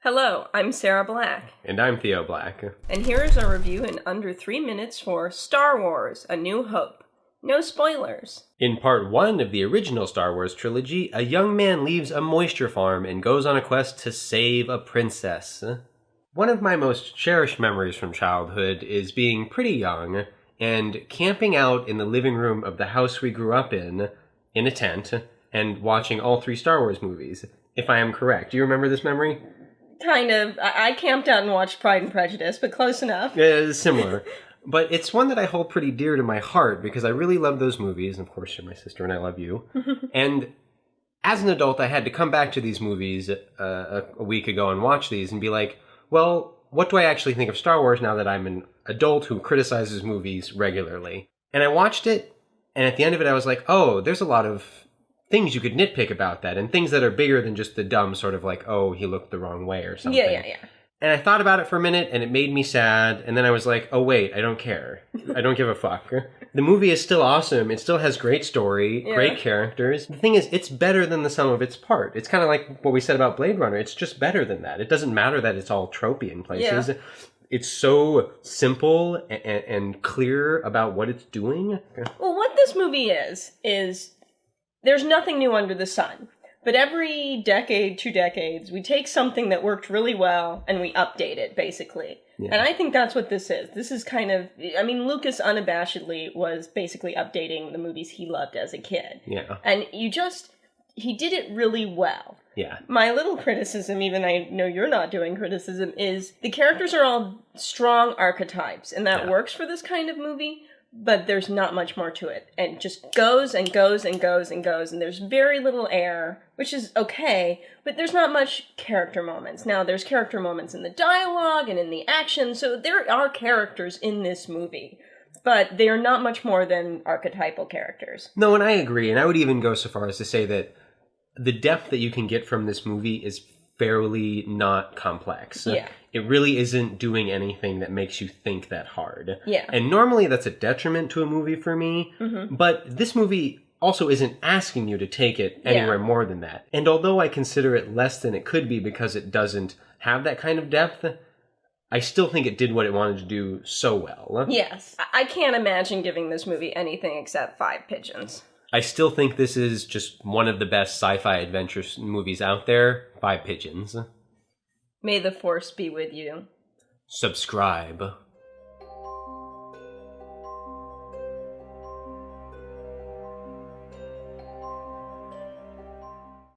Hello, I'm Sarah Black. And I'm Theo Black. And here is our review in under 3 minutes for Star Wars: A New Hope. No spoilers. In part 1 of the original Star Wars trilogy, a young man leaves a moisture farm and goes on a quest to save a princess. One of my most cherished memories from childhood is being pretty young and camping out in the living room of the house we grew up in a tent, and watching all 3 Star Wars movies, if I am correct. Do you remember this memory? Kind of. I camped out and watched Pride and Prejudice, but close enough. Similar. But it's one that I hold pretty dear to my heart because I really love those movies. And of course, you're my sister and I love you. And as an adult, I had to come back to these movies a week ago and watch these and be like, well, what do I actually think of Star Wars now that I'm an adult who criticizes movies regularly? And I watched it, and at the end of it, I was like, oh, there's a lot of things you could nitpick about that, and things that are bigger than just the dumb sort of like, oh, he looked the wrong way or something. Yeah. And I thought about it for a minute, and it made me sad, and then I was like, oh wait, I don't care. I don't give a fuck. The movie is still awesome. It still has great story, great characters. The thing is, it's better than the sum of its part. It's kind of like what we said about Blade Runner. It's just better than that. It doesn't matter that it's all tropey in places. Yeah. It's so simple and clear about what it's doing. Well, what this movie is there's nothing new under the sun. But every decade, 2 decades, we take something that worked really well and we update it, basically. Yeah. And I think that's what this is. This is kind of, Lucas unabashedly was basically updating the movies he loved as a kid. Yeah. And he did it really well. Yeah. My little criticism, even I know you're not doing criticism, is the characters are all strong archetypes, and that works for this kind of movie. But there's not much more to it. And it just goes and goes and goes and goes. And there's very little air, which is okay, but there's not much character moments. Now, there's character moments in the dialogue and in the action, so there are characters in this movie. But they are not much more than archetypal characters. No, and I agree. And I would even go so far as to say that the depth that you can get from this movie is fairly not complex. Yeah. It really isn't doing anything that makes you think that hard. Yeah. And normally that's a detriment to a movie for me, but this movie also isn't asking you to take it anywhere more than that. And although I consider it less than it could be because it doesn't have that kind of depth, I still think it did what it wanted to do so well. Yes. I can't imagine giving this movie anything except 5 pigeons. I still think this is just one of the best sci-fi adventure movies out there. 5 pigeons. May the Force be with you. Subscribe.